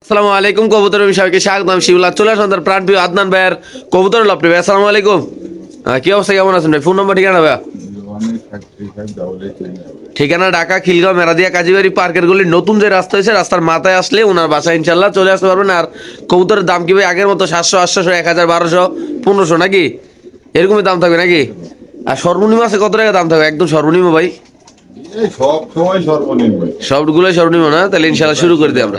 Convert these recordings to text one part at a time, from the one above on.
আসসালামু আলাইকুম কবুতর সবাইকে স্বাগতম। শিবুল্লাহ চলে আসুন তার প্রাণ প্রিয় আদনান ভাইয়ের কবুতর লাভ ভাই। আসসালামু আলাইকুম। কি অবস্থা, কেমন আছেন ভাই? ফোন নম্বর ঠিকানা ভাইয়া? ঠিকানা ঢাকা খিলগাঁও মেরাদিয়া কাজীবাড়ি পার্কের গলির নতুন যে রাস্তা হয়েছে রাস্তার মাথায় আসলে ওনার বাসা ইনশাল্লাহ চলে আসতে পারবেন। আর কবুতরের দাম কি ভাই আগের মতো 700, 800, 1000, 1200, 1500 নাকি এরকমই দাম থাকবে নাকি? আর সর্বনিম্ন আছে কত টাকা দাম থাকবে? একদম সর্বনিম্ন ভাই? সব সময় সর্বনিম্ন সবগুলোই সর্বনিম্ন না? তাহলে ইনশাল্লাহ শুরু করে দিই আমরা।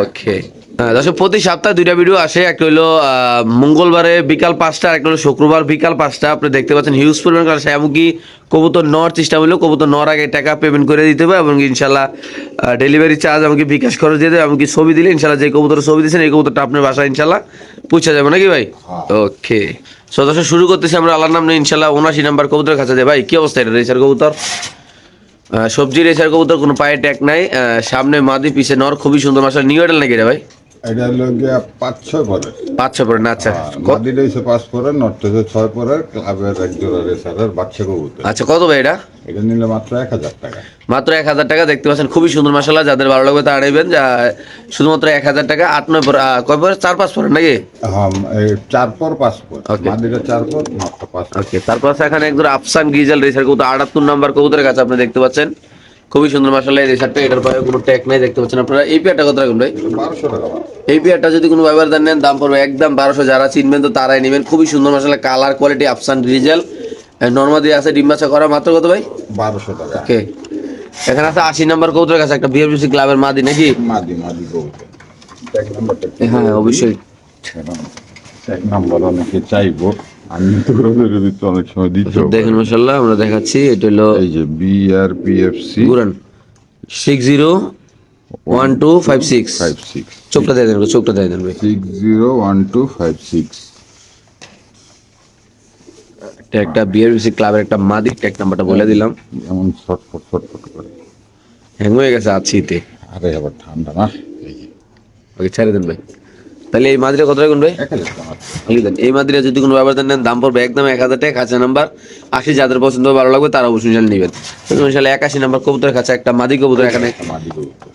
ওকে, হ্যাঁ দর্শক, প্রতি সপ্তাহে দুইটা ভিডিও আসে। একটা হলো মঙ্গলবারে বিকাল 5টা, আর একটা হলো শুক্রবার বিকাল 5টা। আপনি দেখতে পাচ্ছেন হিউজ পরিমাণ কারণ এমনকি কবুতর নেওয়ার চেষ্টা হলো, কবুতর নেওয়ার আগে টাকা পেমেন্ট করে দিতে হবে এবং ইনশাল্লাহ ডেলিভারি চার্জ আমাকে বিকাশ খরচ দিয়ে দেবে। এমনকি ছবি দিলে ইনশাল্লাহ যে কবুতর ছবি দিচ্ছেন এই কবুতরটা আপনার বাসায় ইনশাল্লাহ পৌঁছে যাবে নাকি ভাই? ওকে, সো দর্শক শুরু করতেছি আমরা আল্লাহর নাম নিয়ে ইনশাল্লাহ। 79 নাম্বার কবুতরের কাছে যায় ভাই। কি অবস্থা এটা? রেসার কবুতর, সবজি রেসার কবুতর, কোনো পায়ে ট্যাগ নাই, সামনে মাদি পিছে নর, খুবই সুন্দর মাশাআল্লাহ। নিউ এডাল নাকি রে ভাই? এটা হলো গিয়া 5-6 পরের 5-6 পরে না? আচ্ছা মাদি রয়েছে 5 পরের, নটটা 6 পরের, ক্লাবের এক জোড়া রেসারের বাচ্চা কবুতর। আচ্ছা, কত ভাই এটা? এটা নিলে মাত্র 1000 টাকা। মাত্র 1000 টাকা। দেখতে পাচ্ছেন খুবই সুন্দর মাশাআল্লাহ। যাদের ভালো লাগবে তারা নেবেন। শুধুমাত্র 1000 টাকা। 8-9 পর কয় পরে? 4-5 পরে নাকি? হ্যাঁ, 4 পর 5 পর, Okay. মাদিটা 4 পর, নটটা 5 পর। ওকে, তারপর আছে এখানে একদম আফসান গিজাল রেসার কবুতর, 78 নাম্বার কবুতরের কাছে আপনি দেখতে পাচ্ছেন। খুবই সুন্দর মাশাআল্লাহ এই রেসারটা। এটার পায়ে কোনো ট্যাগ নাই দেখতে পাচ্ছেন আপনারা। এই পেয়ারটা কত রাখবেন ভাই? 1200 টাকা মাত্র। এই পেয়ারটা যদি কোনো ব্যবহার নেন দাম পড়বে একদম 1200। যারা চিনবেন তো তারাই নেবেন। খুবই সুন্দর মাশাআল্লাহ, কালার কোয়ালিটি আফসান রিজেল নরমাদি আছে, ডিম বাচ্চা করা। মাত্র কত ভাই? 1200 টাকা। ওকে, এখানে আছে 80 নাম্বার কবুতরের কাছে একটা বিএফসি ক্লাবের মাদি নাকি? মাদি কবুতর। এক নাম্বারটা হ্যাঁ অবশ্যই। এক নাম্বার অনেকে চাইবো, আমি তো অনেক সময় দিতে হবে। দেখেন মাশাআল্লাহ, আমরা দেখাচ্ছি। এটা হলো এই যে BRPFC গুরান 601256। 56 চোখটা দিয়ে দেন, চোখটা দিয়ে দেন ভাই। 601256। এটা একটা বিএফসি ক্লাবের একটা মাদি। ট্যাগ নাম্বারটা বলে দিলাম। এমন ছটফট করে। হ্যাং হয়ে গেছে আছিতে। আরে আবার ঠান্ডা না। এই যে ওকে, ছেড়ে দেন ভাই। তাহলে এই মাদিটা কত রাখুন ভাই? 1000 টাকা। লিখে দেন। এই মাদিরা যদি কোনো ব্যবহার নেন দাম পড়বে একদম 1000 টাকা। কাঁচা নাম্বার 80। যাদের পছন্দ হবে, ভালো লাগবে তারা অবশ্যই নেবেন। ইনশাআল্লাহ 81 নাম্বার কবুতরের কাছে একটা মাদি কবুতর। এখানে মাদি কবুতর।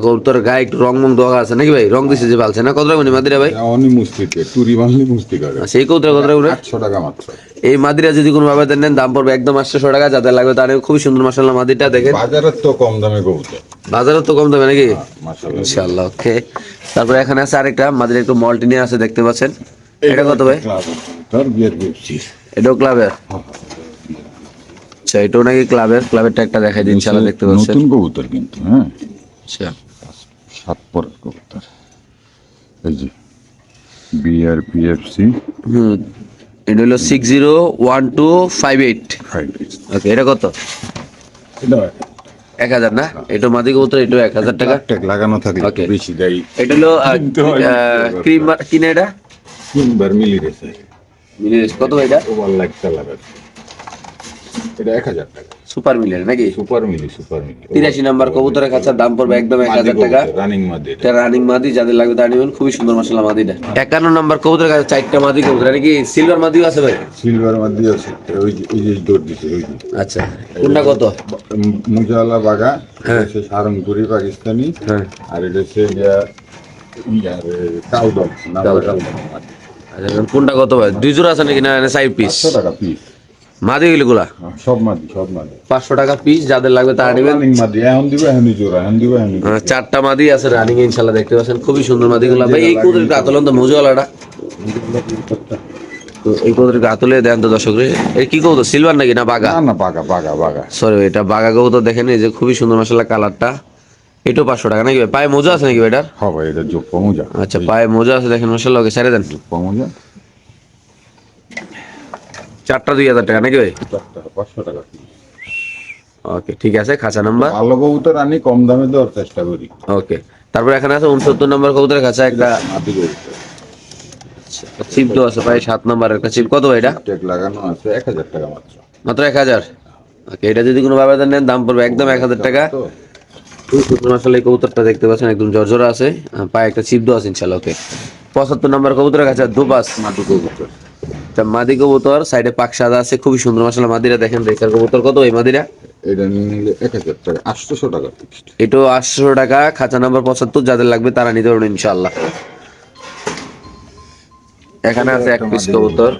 কবুতর গায়ে একটু রং মং দেওয়া আছে নাকি ভাই? রং দিছে যে পালছে না? কত রাখবেন এই মাদিরা ভাই? অনি মুস্তিকে টুরি বানলি মুস্তি করে। সেই কবুতর কত রাখবেন? 800 টাকা মাত্র। এই মাদিরা যদি কোনো ব্যবহার নেন দাম পড়বে একদম 800 টাকা। যাদের লাগবে তারা খুবই সুন্দর মাশাআল্লাহ মাদিটা দেখেন। বাজারের তো কম দামে কবুতর। বাজারে তো কম দামে নাকি? মাশাআল্লাহ। ইনশাআল্লাহ। ওকে, তারপরে এখানে আছে আরেকটা মাদিরা, একটু মল্টিনিয়া আছে দেখতে পাচ্ছেন। এটা কত ভাই? তোর BRPFC। এটাও ক্লাবের? আচ্ছা, এটাও নাকি ক্লাবের ট্যাগটা দেখাই দিন ইনশাআল্লাহ। দেখতে পাচ্ছেন নতুন কবুতর কিন্তু, হ্যাঁ আচ্ছা 7 পরের কবুতর। এই যে BRPFC এটা হলো 601258। 5. ওকে, এটা কত? এটা 1000 না? এটা মাদি কবুতর, এটাও 1000 টাকা। ট্যাগ লাগানো থাকলে Okay. বেশি দেয়। এটা হলো ক্রিম কিনে এটা তিনবার মিলি রেছে। কত ভাই? এটা ওভার লাইট চালাবে। এটা 1000 টাকা। সুপার মিলের নাকি? সুপার মিলি। 83 নাম্বার কবুতরের কাছে দাম পড়বে একদম 1000 টাকা। রানিং মাদি। এটা রানিং মাদি, যাদের লাগবে তারা নেবেন। খুবই সুন্দর মাশাআল্লাহ মাদিটা। 51 নাম্বার কবুতরের কাছে 4টা মাদি কবুতর। নাকি সিলভার মাদিও আছে ভাই? সিলভার মাদি আছে। ওই যে দৌড় দিছে ওই যে। আচ্ছা, কোনটা কত? মুজালা বাগা, হ্যাঁ। এটা হচ্ছে সারংপুরি পাকিস্তানি। হ্যাঁ। আর এটা হচ্ছে কাউডল কাউডল। আচ্ছা, কোনটা কত ভাই? দুই জোড়া আছে নাকি না সাইড পিস? 500 টাকা পিস। মাদি গুলা সব মাদি 500 টাকা পিস। যাদের লাগবে তারা নেবেন। রানিং মাদি। এখন দিব এখনই জোড়া, এখন দিব এখনই। 4টা মাদি আছে রানিং ইনশাআল্লাহ। দেখতে পাচ্ছেন খুবই সুন্দর মাদিগুলা ভাই। এই কুদরির কাতলন তো মজুয়ালাটা, তো এই কুদরির কাতলে দেন তো দর্শক রে। এই কি কবুতর, সিলভার নাকি না বাগা? না বাগা। সরি, এটা বাগা কবুতর। দেখেন এই যে খুবই সুন্দর মাশাআল্লাহ কালারটা। এটাও 500 টাকা নাকি ভাই? পায়ে মোজা আছে নাকি ভাই এটার? হ্যাঁ ভাই, এটা জোপ্পা মোজা। আচ্ছা, পায়ে মোজা আছে দেখেন মাশাআল্লাহ। ওকে, ছেড়ে দেন। জোপ্পা মোজা। 4টা 2000 টাকা নাকি ভাই? 500 টাকা পিস। ওকে, ঠিক আছে। খাঁচা নাম্বার। ভালো কবুতর আনি কম দামে দেওয়ার চেষ্টা করি। ওকে, তারপর এখানে আছে 69 নম্বর কবুতরের কাছে একটা মাদি কবুতর। চিপ তো আছে প্রায় 7 নম্বর একটা চিপ। কত ভাই এটা? ট্যাগ লাগানো আছে। 1000 টাকা মাত্র। মাত্র 1000। ওকে, এটা যদি কোনো ব্যবধান নেন দাম পড়বে একদম 1000 টাকা। খুব সুন্দর আসলে এই কবুতরটা দেখতে পাচ্ছেন, একদম জর্জরা আছে। পায়ে একটা চিপ দেওয়া আছে ইনশাআল্লাহ। ওকে, 75 নম্বর কবুতরের কাছে দুপাস মাদি কবুতর। মাদি কবুতর, সাইডে পাক সাদা আছে। খুবই সুন্দর মাশাআল্লাহ মাদিরা দেখেন। রেসার কবুতর কত এই মাদিরা? এটা নিলে 1000 টাকা, 800 টাকা ফিক্সড। এটাও 800 টাকা, খাঁচা নাম্বার 75, যাদের লাগবে তারা নিতে পারবেন ইনশাআল্লাহ। এখানে আছে এক পিস কবুতর।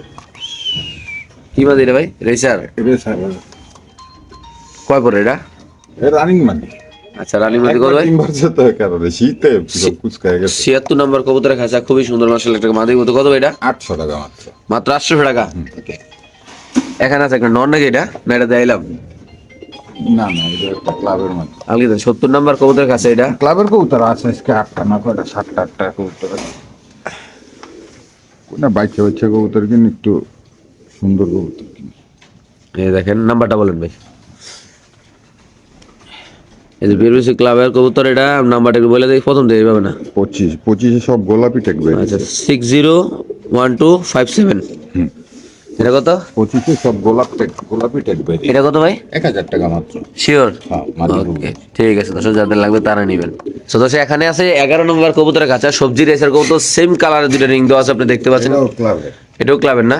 কি মাদি রে ভাই? রেসার। এটা স্যার কয় পরে এটা? রানিং মানি। আচ্ছা, রানী মাদি কত ভাই? 3 বার যেতে কারণে শীতে পুরো কুচকায় গেছে। 76 নম্বর কবুতরের খাঁচা, খুবই সুন্দর মাশাআল্লাহ। একটা মাদি কত কত ভাই এটা? 800 টাকা মাত্র। মাত্র 800 টাকা। এখানে আছে একটা নর নাকি এটা? না এটা দেখাইলাম। না না, এটা একটা ক্লাবের মানি। আলগে দেন 70 নম্বর কবুতরের কাছে এটা। ক্লাবের কবুতর আছে আজকে 8টা না কয়টা, 7টা 8টা কবুতর আছে। কোন বাচ্চা বাচ্চা কবুতর কিনে, একটু সুন্দর কবুতর কিনে। এই দেখেন, নাম্বারটা বলেন ভাই। এই যে বিরবিসি ক্লাবের কবুতর, এটা নাম্বারটা একটু বলে দেই, প্রথম দিয়ে পাবে না। 25 সব গোলাপি টেকবে। আচ্ছা, 601257। এটা কত? 25 সব গোলাপি টেকবে। এটা কত ভাই? 1000 টাকা মাত্র। শিওর? হ্যাঁ, মাদি ওকে, ঠিক আছে দর্শক, যাদের লাগবে তারা নেবেন। সো দর্শক, এখানে আছে 11 নম্বর কবুতরের কাছে সবজি রেসের কবুতর, সেম কালারের দুটো রিং দেওয়া আছে, আপনি দেখতে পাচ্ছেন। এটাও ক্লাবের। এটাও ক্লাবের না?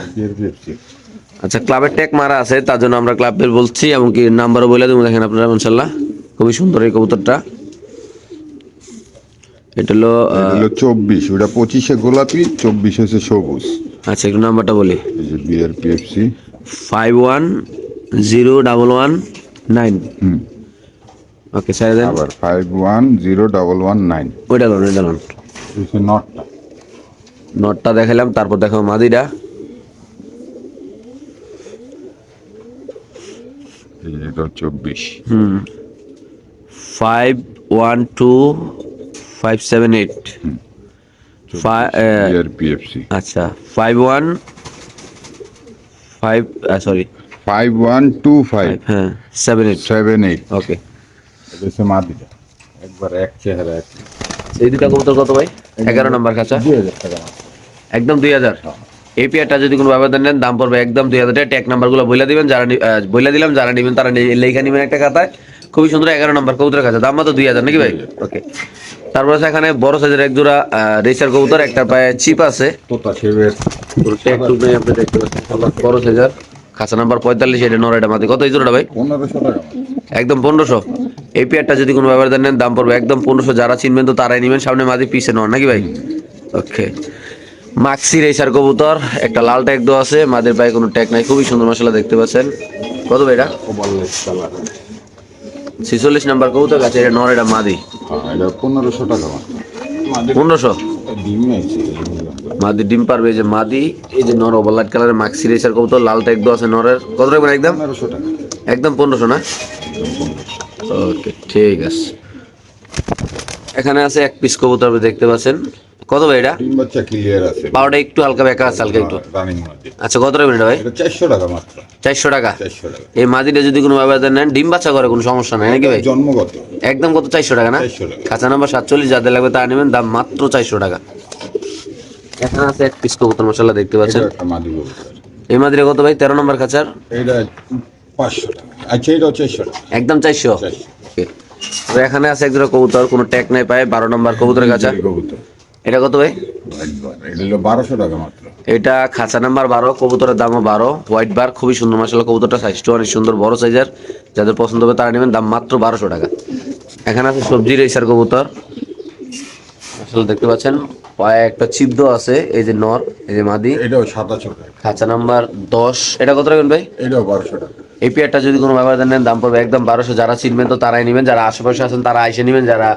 আচ্ছা, ক্লাবের ট্যাগ মারা আছে, তার জন্য আমরা ক্লাবের বলছি, এমনকি নাম্বারও বলে দেবো। দেখেন আপনারা ইনশাল্লাহ, খুবই সুন্দর এই কবুতরটা। এটা হলো 24, ওটা 25 গোলাপি, 24 হচ্ছে সবুজ। আচ্ছা, একটু নাম্বারটা বলি। এই যে বিআরপিএফসি 510119। ওকে, স্যার দেন। আবার 510119। ওইটা লোন, ওইটা লোন। হচ্ছে নটটা। নটটা দেখালাম, তারপর দেখো মাদিটা। এই যে এটা 24। 512578। বিআরপিএফসি। আচ্ছা, 5125 হ্যাঁ 78। 78। ওকে, এটা হচ্ছে মাদিটা, একবার এক চেহারা এক। এই দুটা কবুতর কত ভাই? 11 নম্বর খাঁচা, 2000 টাকা মাত্র। একদম 2000। এই পেয়ারটা যদি কোনো ব্যবধান নেন, দাম পড়বে একদম 2000 টাকা। ট্যাগ নাম্বারগুলো বলে দিবেন, বলে দিলাম, যারা নেবেন তারা লেখা নেবেন একটা খাতায়। খুবই সুন্দর 11 নম্বর কবুতরের কাছে, দাম মাত্র 2000 নাকি ভাই? ওকে, তারপর আছে এখানে বড় সাইজের এক জোড়া রেসার কবুতর, একটা পায়ে চিপ আছে। তোতা শেবের একটু আপনি দেখতে পাচ্ছেন, বড় সাইজের খাঁচা নাম্বার 45। এটা নর, এটা মাদি কত এই জোড়াটা ভাই? 1500 টাকা মাত্র। একদম 1500। এই পেয়ারটা যদি কোনো ব্যবধান নেন, দাম পড়বে একদম 1500। যারা চিনবেন তো তারাই নেবেন। সামনে মাদি, পিছে নর নাকি ভাই? ওকে, মাক্সি রেসার কবুতর, একটা লাল ট্যাগ দেওয়া আছে, মাদের পায়ে কোনো ট্যাগ নাই, খুবই সুন্দর মশলা দেখতে পাচ্ছেন। কত ভাই এটা? Overlays colour. 46 নাম্বার কবুতর কাছে, এটা নর, এটা মাদি। হ্যাঁ, এটা 1500 টাকা মাত্র। 1500। ডিম আছে। মাদি ডিম পারবে। এই যে মাদি, এই যে নর ওভারলাইট কালারের মাক্সি রেসার কবুতর, লাল ট্যাগ দেওয়া আছে নরের। কত রাখবেন একদম? 1500 টাকা। একদম 1500 না? ওকে, ঠিক আছে। এখানে আছে এক পিস কবুতর, আপনি দেখতে পাচ্ছেন। কত ভাই এটা? ডিম বাচ্চা ক্লিয়ার আছে। পাউডার একটু হালকা বেঁকা আছে, হালকা একটু। রানিং মাদি। আচ্ছা, কত রাখবেন এটা ভাই? এটা 400 টাকা মাত্র। 400 টাকা। 400 টাকা। এই মাদিটা যদি কোনো ব্যবধান নেন, ডিম বাচ্চা করে, কোনো সমস্যা নাই নাকি ভাই? জন্মগত। একদম কত? 400 টাকা না? 400 টাকা। খাঁচা নাম্বার 47, যাদের লাগবে তারা নেবেন, দাম মাত্র 400 টাকা। এখানে আছে এক পিস কবুতর মশলা, দেখতে পাচ্ছেন। এটা একটা মাদি কবুতর। এই মাদিরা কত ভাই? 13 নম্বর খাঁচার, এটা 500 টাকা। আচ্ছা, এটাও 400 টাকা। একদম 400। 400 ওকে, তো এখানে আছে এক জোড়া কবুতর, কোনো ট্যাগ নাই পায়, 12 নম্বর কবুতরের খাঁচা। কবুতর। এটা কত ভাই? একবার এটা হলো 1200 টাকা মাত্র। এটা খাঁচা নাম্বার 12, কবুতরের দামও 12। হোয়াইট বার, খুবই সুন্দর মাশাআল্লাহ। কবুতরটা সাইজটা অনেক সুন্দর, বড় সাইজের। যাদের পছন্দ হবে তারা নেবেন, দাম মাত্র 1200 টাকা। এখানে আছে সবজি রেসার কবুতর, মাশাআল্লাহ দেখতে পাচ্ছেন। পায়ে একটা ছিদ্র আছে, এই যে নর, এই যে মাদি। এটাও 2700 টাকা। খাঁচা নাম্বার 10। এটা কত রাখবেন ভাই? এটাও 1200 টাকা। এই পেয়ারটা যদি কোনো ব্যবধান নেন, দাম পড়বে একদম 1200। যারা চিনবেন তো তারাই নেবেন, যারা আশেপাশে আছেন তারা আইসে নেবেন, যারা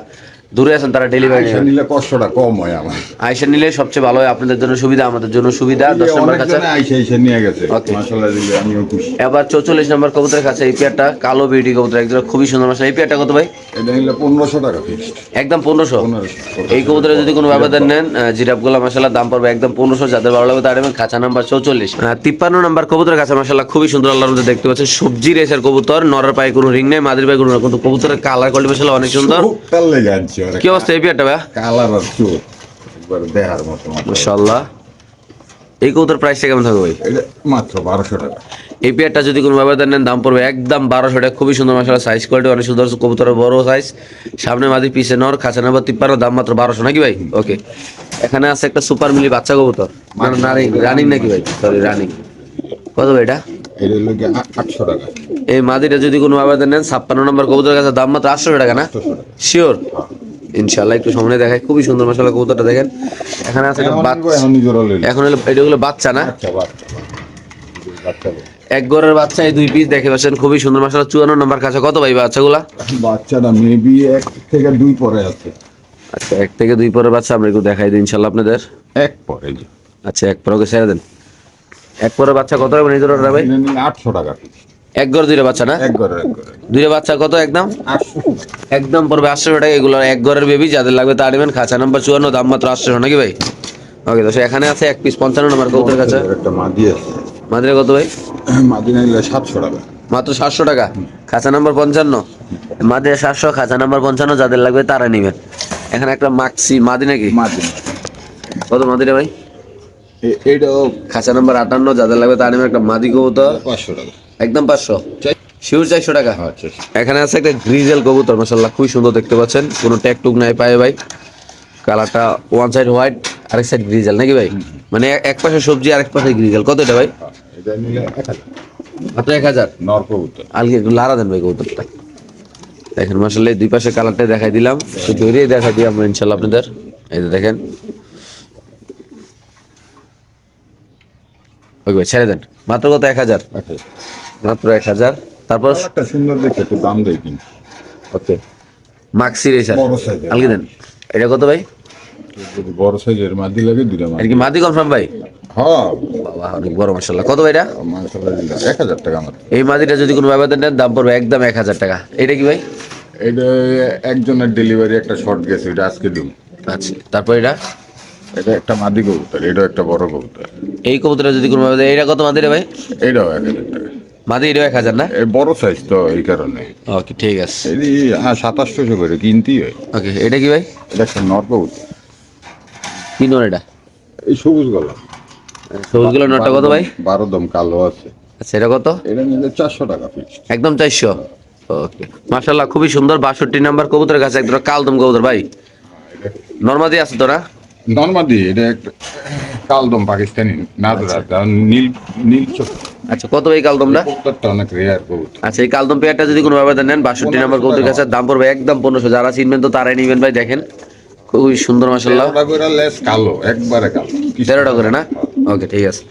দূরে আছেন তারা ডেলিভারি আইসা নেবেন। নিলে কষ্টটা কম হয় আমার। আইসে নিলে সবচেয়ে ভালো হয়, আপনাদের জন্য সুবিধা, আমাদের জন্য সুবিধা। 10 নম্বর কাছে। অনেকজনে আইসা নিয়ে গেছে। Okay. মাশাআল্লাহ, দিলে আমিও খুশি। এবার 44 নম্বর কবুতরের কাছে, এই পেয়ারটা কালো বিউটি কবুতর, একদম খুবই সুন্দর মাশাআল্লাহ। এই পেয়ারটা কত ভাই? এটা নিলে 1500 টাকা ফিক্সড। একদম 1500। 1500। এই কবুতরে যদি কোনো ব্যবধান নেন, জিরাফগুলা মাশাআল্লাহ দাম পড়বে একদম 1500। যাদের ভালো লাগবে তারা নেবেন। খাঁচা নাম্বার 44। 53 নম্বর কবুতরের কাছে মাশাআল্লাহ খুবই সুন্দর, আল্লাহর মধ্যে দেখতে পাচ্ছেন। সবজি রেসার কবুতর, নরের পায়ে কোনো রিং নেই, মাদির পায়ে কোনো, কিন্তু কবুতরের কালার কোয়ালিটি মাশাআল্লাহ অনেক সুন্দর। কাল লেগে আনছি ওরে। কি অবস্থা এই পেয়ারটা ভাই? কালার আর চোখ একবার দেহার মতো। মাশাআল্লাহ। এই কবুতর প্রাইসটা কেমন থাকবে ভাই? এটা মাত্র 1200 টাকা। এই পেয়ারটা যদি কোনো ব্যবধান নেন, দাম পড়বে একদম 1200 টাকা। খুবই সুন্দর মাশাআল্লাহ, সাইজ কোয়ালিটি অনেক সুন্দর। কবুতরের বড় সাইজ, সামনে মাদি, পিছে নর, খাঁচা নাম্বার 53, দাম মাত্র 1200 নাকি ভাই? ওকে, এখানে আছে একটা সুপার মিলি বাচ্চা কবুতর, মানে রানিং নাকি ভাই? Sorry, running. কত ভাই এটা? এটা হলো গিয়ে 800 টাকা। এই মাদিটা যদি কোনো আবেদন নেন 56 নম্বর কবুতরের কাছে দাম মাত্র 800 টাকা না? 800 টাকা। শিওর? ইনশাআল্লাহ একটু সামনে দেখায়, খুবই সুন্দর মাশাআল্লাহ কবুতরটা দেখেন। এখানে আছে একটা বাচ্চা, এখন নিজের হলে এখন হলো এটা হলো বাচ্চা না? বাচ্চা বাচ্চা বাচ্চা এক গড়ের বাচ্চা, এই 2 পিস দেখে পাচ্ছেন, খুবই সুন্দর মাশাআল্লাহ। 54 নম্বর কাছে কত ভাই বাচ্চাগুলা? বাচ্চাটা মেবি 1 থেকে 2 পরে আছে। আচ্ছা 1 থেকে 2 পরের বাচ্চা আমরা একটু দেখাই দিই ইনশাআল্লাহ আপনাদের। 1 পরে যে আচ্ছা 1 পরে ছেড়ে দেন। 1 পরের বাচ্চা কত হবে নিজের ওটা ভাই? এটা নিলে 800 টাকা। এক গড় দুইটা বাচ্চা না? এক ঘরে দুইটা বাচ্চা কত একদম? 800 একদম পড়বে 800 টাকা। এগুলো এক ঘরের বেবি, যাদের লাগবে তা নেবেন। খাঁচা নাম্বার 54, দাম মাত্র 800 নাকি ভাই? ওকে তো এখানে আছে এক পিস 55 নম্বর কবুতরের কাছে। একটা মাদি আছে, মাদিরা কত ভাই? মাদি নিলে 700 টাকা। মাত্র 700 টাকা। খাঁচা নাম্বার 55, মাদিরা 700, খাঁচা নাম্বার 55, যাদের লাগবে তারা নেবেন। এখানে একটা মাক্সি মাদি নাকি? মাদি কত মাদিরা ভাই? এইটাও খাঁচা নাম্বার 58, যাদের লাগবে তারা নেবেন। একটা মাদি কবুতর 500 টাকা। একদম 500, শিওর 400 টাকা। আচ্ছা এখানে আছে একটা গ্রিজেল কবুতর মাশাআল্লাহ, খুবই সুন্দর দেখতে পাচ্ছেন, কোনো ট্যাগ টুক নাই পায়ে ভাই। কালারটা ওয়ান সাইড হোয়াইট, আরেক সাইড গ্রিজেল নাকি ভাই? মানে এক পাশে সবজি আরেক পাশে গ্রিজেল। কত এটা ভাই? এটা নিলে 1000 মাত্র 1000। নর কবুতর। আলগে একটু লাড়া দেন ভাই কবুতরটা। দেখেন মাশাআল্লাহ, দুই পাশে কালারটা দেখাই দিলাম, তো ধরেই দেখাই দিই আমরা ইনশাআল্লাহ আপনাদের। এই যে দেখেন, ওকে ভাই ছেড়ে দেন। মাত্র কত? 1000। মাত্র 1000। তারপর একটা সুন্দর দেখে একটু দাম দেয় কিন্তু। ওকে মাক্সি রেসার বড় সাইজের। আলগে দেন। এটা কত ভাই? যদি বড় সাইজের মাদি লাগে দুইটা এটা মাদি। কি মাদি কনফার্ম ভাই? হ্যাঁ বাবা অনেক বড় মাশাআল্লাহ। কত ভাই এটা? মাশাআল্লাহ দিলা 1000 টাকা আমার। এই মাদিটা যদি কোনো ব্যবধান নেন দাম পড়বে একদম 1000 টাকা। এটা কি ভাই? এটা একজনের ডেলিভারি একটা শর্ট গেছে, এটা আজকে দিন। আচ্ছা তারপর এটা এটা একটা মাদি কবুতর, এটা একটা বড় কবুতর। এই কবুতরটা যদি কোনো ব্যবধান, এটা কত মাদি রে ভাই? এটাও 1000 টাকা। মাদি এটাও 1000 না? এই বড় সাইজ তো এই কারণে। ওকে ঠিক আছে। এই 2700 করে কিনতেই হয়। ওকে এটা কি ভাই? এটা একটা নর কবুতর, কি নর এটা? এই সবুজ গলা। সবুজগুলো নটটা কত ভাই? 12 দম কালো আছে। আচ্ছা এটা কত? এটা নিলে 400 টাকা ফিক্সড। একদম 400। ওকে মাশাআল্লাহ, খুবই সুন্দর। 62 নাম্বার কবুতরের কাছে একদম কালদম কবুতর ভাই। নরমাদি আছে তো না? নরমাদি এটা একটা কালদম পাকিস্তানি নাজরা, নীল নীল চোখ। আচ্ছা কত ভাই কালদমটা? কবুতরটা অনেক রেয়ার কবুতর। আচ্ছা এই কালদম পেয়ারটা যদি কোনো ব্যবধান নেন 62 নাম্বার কবুতরের কাছে দাম পড়বে একদম 1500। যারা চিনবেন তো তারাই নেবেন ভাই। দেখেন খুবই সুন্দর মাশাআল্লাহ। 13টা করে লেস কালো, একবারে কালো। 13টা করে না? ওকে ঠিক আছে।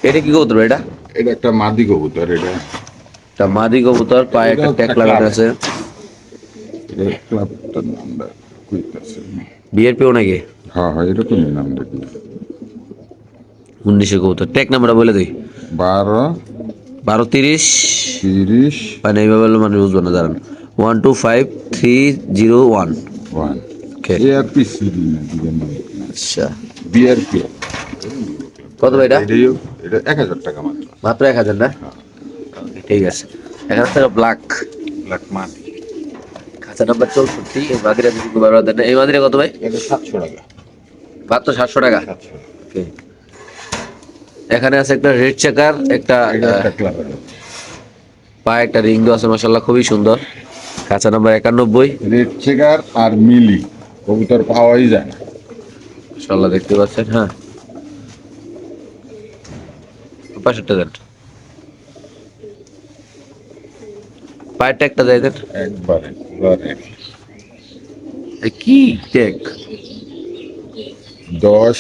এটা কি কবুতর ভাই এটা? এটা একটা মাদি কবুতর। এটা একটা মাদি কবুতর, পায়ে একটা ট্যাগ লাগানো আছে। এটা ক্লাবটার নামটা কইতাছে। বিয়ের পেও নাকি? হ্যাঁ হ্যাঁ এরকমই নাম দেখি। 19 কবুতর। ট্যাগ নাম্বারটা বলে দিই। 12 12 30, 30 মানে এইভাবে বললে মানুষ বুঝবে না, দাঁড়ান। 125301। 1 ওকে এআরপি সিডি না দিবেন না। আচ্ছা বিআরপি। কত ভাই এটা? এটা 1000 টাকা মাত্র। মাত্র 1000 না? ওকে ঠিক আছে। এখানে থেকে ব্ল্যাক ব্ল্যাক মাদি। খাঁচা নাম্বার 64। এই মাদিরা যদি কোনো ব্যবধান নেন, এই মাদিরা কত ভাই? এটা 700 টাকা। মাত্র 700 টাকা। 700 ওকে এখানে আছে একটা রেড চেকার, একটা এটা একটা ক্লাব। পায়ে একটা রিং দেওয়া আছে মাশাআল্লাহ, খুবই সুন্দর। খাঁচা নাম্বার 91। রেড চেকার আর মিলি কবুতর পাওয়াই যায় না। মাশাআল্লাহ দেখতে পাচ্ছেন। হ্যাঁ পাশেরটা দেন, পায়ের ট্যাগটা দেয় দেন। একবারে পুরো রেড। কি ট্যাগ? 10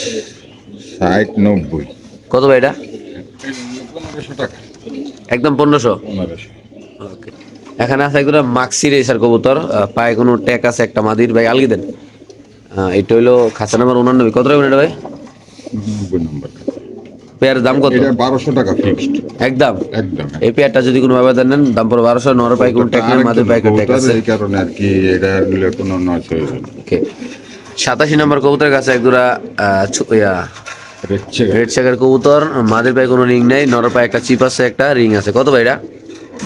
60 90। কত ভাই এটা? 1500 টাকা। একদম 1500। 1500। ওকে এখানে আছে একটা মাক্সি রেসার কবুতর, পায়ে কোনো ট্যাগ আছে একটা মাদির ভাই। আলগি দেন। এটা হইলো খাঁচা নাম্বার 89। কত টাকা এটা ভাই? 90 নম্বর। পেয়ার দাম কত? এটা 1200 টাকা ফিক্সড। একদম। একদম। এই পেয়ারটা যদি কোনো ব্যবধান নেন দাম পড়বে 1200। নর পায়ে কোনো ট্যাগ নেই, মাদির পায়ে কোনো ট্যাগ কবুতর আছে। এই কারণে আর কি এটা নিলে কোনো নয় হয়ে যাবে। ওকে 87 নম্বর কবুতরের কাছে এক জোড়া রেড চেকার। রেড চেকার কবুতর, মাদির পায়ে কোনো রিং নেই, নর পায়ে একটা চিপ আছে, একটা রিং আছে। কত ভাই এটা?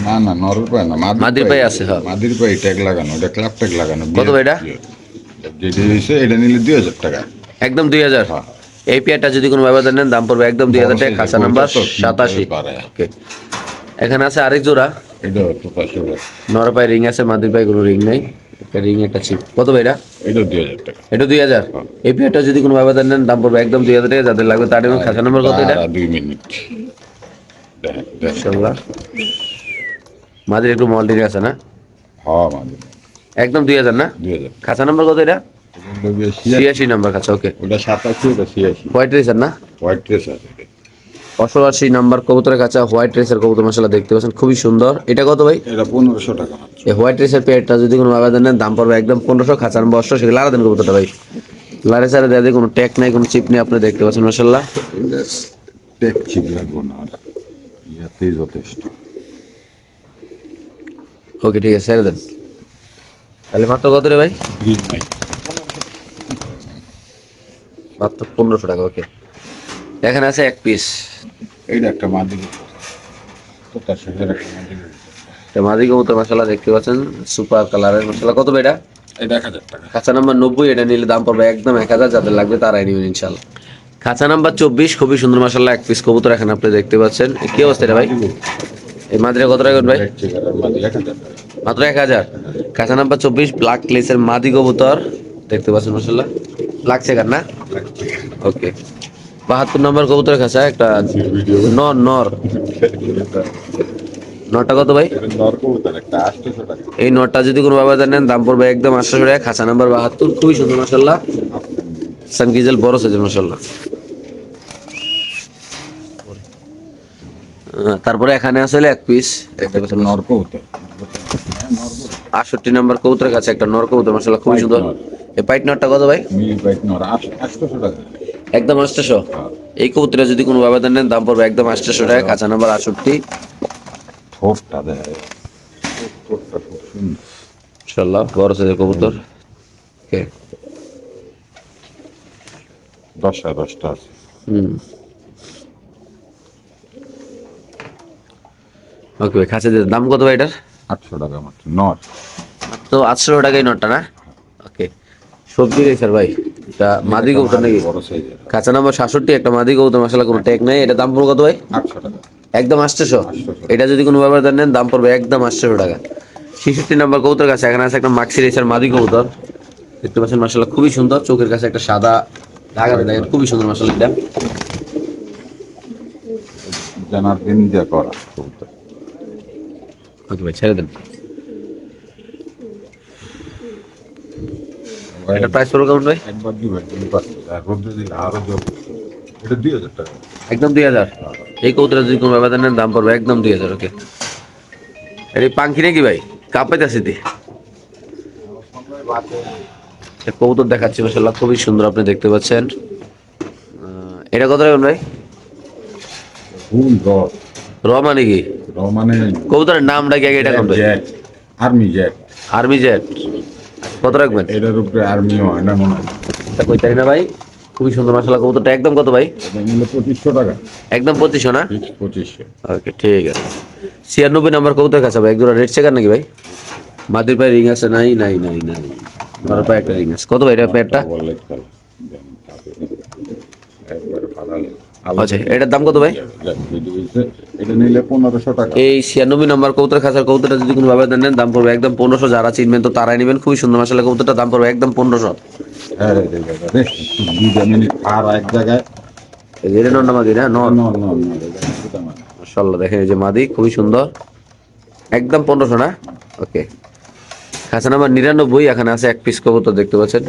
না না নরের পায় না, মাদির পায়ে আছে। হ্যাঁ মাদির পায়ে ট্যাগ লাগানো, এটা ক্লাব ট্যাগ লাগানো। কত ভাই এটা? যেটা হইছে এটা নিলে 2000 টাকা। একদম 2000। হ্যাঁ। এই পেয়ারটা যদি কোনো ব্যবধান নেন দাম পড়বে একদম 2000 টাকা। খাঁচা নাম্বার 87। ওকে এখানে আছে আরেক জোড়া, এটা তো 500 টাকা। নর পায়ে রিং আছে, মাদির পায়ে কোনো রিং নেই, একটা রিং একটা চিপ। কত ভাই এটা? এটা 2000 টাকা। এটা 2000। এই পেয়ারটা যদি কোনো ব্যবধান নেন দাম পড়বে একদম 2000 টাকা। যাদের লাগবে তার এবং খাঁচা নাম্বার কত এটা? 2 মিনিট মাশাআল্লাহ। মাদির একটু মল্টিং আছে না? হ্যাঁ মাদি একদম 2000 না? 2000 খাঁচা নাম্বার কত এটা? 86 নাম্বার খাঁচা, ওকে। ওটা 87 ওটা 86 হোয়াইট রেসার না? হোয়াইট ড্রেস আছে 88 নাম্বার কবুতরের কাছে হোয়াইট রেসার কবুতর মাশাআল্লাহ দেখতে পাচ্ছেন, খুবই সুন্দর। এটা কত ভাই? এটা 1500 টাকা মাত্র। এই হোয়াইট রেসার পেয়ারটা যদি কোনো আবেদন নেন দাম পড়বে একদম 1500। খাঁচা নাম্বার 88, সেগুলো আলাদা কবুতরটা ভাই। লারে সারে দেয়া কোনো ট্যাগ নাই, কোনো চিপ নেই, আপনি দেখতে পাচ্ছেন মাশাআল্লাহ। টেক চিপ লাগবো না আর ইয়াতেই যথেষ্ট। ওকে ঠিক আছে, ছেড়ে দেন। তাহলে মাত্র কত রে ভাই? গ্রিন নাই মাত্র 1500 টাকা, ওকে। এখানে আছে এক পিস। এইটা একটা মাদি তো তার সাথে একটা মাদি মাদি কবুতর মাশাআল্লাহ দেখতে পাচ্ছেন, সুপার কালারের মাশাআল্লাহ। কত ভাই এটা? এটা 1000 টাকা। খাঁচা নাম্বার 90, এটা নিলে দাম পড়বে একদম 1000। যাদের লাগবে তারাই নেবেন ইনশাআল্লাহ। খাঁচা নাম্বার 24, খুবই সুন্দর মাশাআল্লাহ এক পিস কবুতর এখানে আপনি দেখতে পাচ্ছেন। কি অবস্থা এটা ভাই? এই মাদিরা কত টাকা ভাই? মাদি 1000 টাকা। মাত্র 1000। খাঁচা নাম্বার 24 ব্ল্যাক ক্লেসের মাদি কবুতর দেখতে পাচ্ছেন মাশাআল্লাহ। ব্ল্যাক চেকার না? ওকে। 72 নম্বর কবুতরের খাঁচা একটা নর নর। নরটা কত ভাই? এটা নরকবুতর একটা 800 টাকা। এই নটটা যদি কোনো বাবা জানেন দাম পড়বে একদম 800 টাকা। খাঁচা নাম্বার 72, খুবই সুন্দর মাশাআল্লাহ। সানকিজেল বড় সাইজের মাশাআল্লাহ। তারপরে এখানে আসলে এক পিস এটা একটা নরকবুতর। 68 নম্বর কবুতরের কাছে একটা নর কবুতর মাশাআল্লাহ, খুবই সুন্দর। এই পাইট নটটা কত ভাই? মিলি বাইট নর 800 টাকা। একদম 800। এই কবুতরে যদি কোনো বাবা দেন দাম পড়বে একদম 800 টাকা। খাঁচা নাম্বার 68। ঠোঁটটা দেয় ঠোঁটটা খুব সুন্দর। মাশাআল্লাহ বড় সাইজের কবুতর, ওকে। 10টা আছে। ওকে ভাই, খাঁচা দিয়ে দাম কত ভাই এটার? 800 টাকা মাত্র নর। তো 800 টাকাই নটটা না? ওকে। সবজি রেসার ভাই, এটা মাদি কবুতর নাকি? বড় সাইজের খাঁচা নাম্বার 67, একটা মাদি কবুতর মাশাআল্লাহ, কোনো ট্যাগ নাই। এটা দাম পড়বে কত ভাই? 800 টাকা। একদম 800। এটা যদি কোনো ব্যাপার নেন দাম পড়বে একদম 800 টাকা। 66 নম্বর কবুতর কাছে এখানে আছে একটা মাক্সি রেসার মাদি কবুতর দেখতে পাচ্ছেন মাশাআল্লাহ, খুবই সুন্দর। চোখের কাছে একটা সাদা দাগ আছে, দেখেন খুবই সুন্দর মাশাআল্লাহ এটা। জানার দিন দিয়ে করা কবুতর। ওকে ভাই, ছেড়ে দেন। এটা প্রাইস পড়বে কেমন ভাই? একবার দিবেন আর রোদ্রে দিলে আরো জব। এটা 2000 টাকা। একদম 2000। এই কবুতরের যদি কোনো ব্যাপার নেন দাম পড়বে একদম 2000। ওকে। এটা পাঙ্খি নাকি ভাই? কাপাইতাছে দি কবুতর দেখাচ্ছি মাশাআল্লাহ, খুবই সুন্দর আপনি দেখতে পাচ্ছেন। এটা কত রাখবেন ভাই? ফুল রড র মানে কি? মানে কবুতরের নামটা কি আগে এটা কোন ভাই? Jet army jet. Army jet. কত রাখবেন? এটার উপরে আর্মি হয় না মনে হয়। এটা কই তাই না ভাই? খুবই সুন্দর মাশাআল্লাহ কবুতরটা। একদম কত ভাই? এটা নিলে 2500 টাকা। একদম 2500 না? ফিক্স 2500। ওকে ঠিক আছে। 96 নাম্বার কবুতর কাছে ভাই, এক জোড়া রেড চেকার নাকি ভাই? মাদির পায়ে রিং আছে? নাই নাই নাই নাই। আমার পায়ে একটা রিং আছে। কত ভাই এটা পেয়ারটা? বলে চল একবারে ফালালে। আচ্ছা, এটার দাম কত ভাই? এটা নিলে 1500 টাকা। এই 96 নাম্বার কবুতর খাঁচার কবুতরটা যদি কোনো ভাবে নেন দাম পড়বে একদম 1500। যারা চিনবেন তো তারাই নেবেন, খুবই সুন্দর মাশাআল্লাহ কবুতরটা, দাম পড়বে একদম 1500। হ্যাঁ রে রে রে 2 মিনিট আর এক জায়গায়। এটা নর না মাদি? না নর। না না না এটা না। মাশাআল্লাহ দেখেন এই যে মাদি, খুবই সুন্দর, একদম 1500 না? ওকে। খাঁচা নাম্বার 99, এখানে আছে এক পিস কবুতর দেখতে পাচ্ছেন,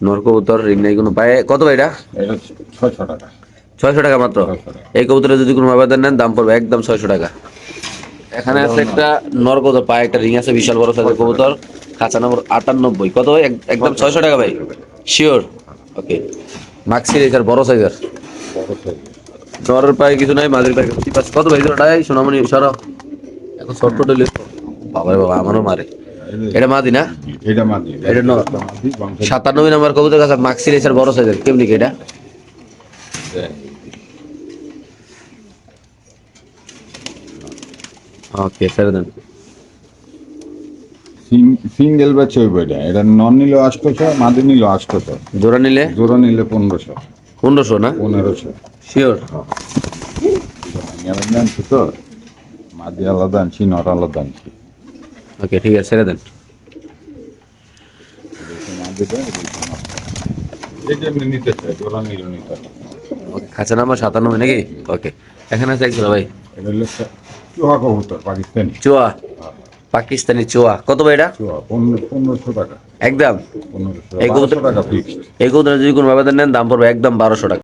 নর কবুতর, রিং নাই কোনো পায়ে। কত ভাই এটা? এটা 600 টাকা। 600 টাকা মাত্র। এই কবুতরে যদি কোনো আবেদন নেন দাম পড়বে একদম 600 টাকা। এখানে আছে একটা নর কবুতর, পায়ে একটা রিং আছে, বিশাল বড় সাইজের কবুতর। খাঁচা নম্বর 98। কত ভাই? একদম 600 টাকা ভাই? শিওর? ওকে। মাক্সি রেসার বড় সাইজের। নরের পায়ে কিছু নাই, মাঝের পায়ে কিছু আছে। কত ভাই জোড়াটাই? সোনামণি সরো এখন শর্ট করে লিস্ট। বাবা রে বাবা, আমারও মারে। এটা মাদি না? এটা মাদি। এটা নর। 97 নাম্বার কবুতর কাছে মাক্সি রেসার বড় সাইজের, কেমনি কি এটা? ওকে ছেড়ে দেন। সিঙ্গেল ব্যাচ হইব এটা। এটা নন নিলে 800, মাদি নিলে 800। জোড়া নিলে? জোড়া নিলে 1500। 1500 না? 1500। শিওর? আমি আনছি তো, মাদি আলাদা আনছি, নর আলাদা আনছি। ওকে ঠিক আছে, ছেড়ে দেন। এই যে এমনি নিতে চাই, জোড়া নিলে নিতে। ওকে, খাঁচা নাম্বার 97 নাকি? ওকে। এখানে আছে এক জোড়া ভাই। এটা হলো চুহা কবুতর পাকিস্তানি। চোয়া, পাকিস্তানি চোয়া, কত ভাই এটা? চুহা 1500 টাকা। একদম 1500 এই কবুতর, টাকা ফিক্সড। এই কবুতর যদি কোনো ভাবে নেন দাম পড়বে একদম 1200 টাকা।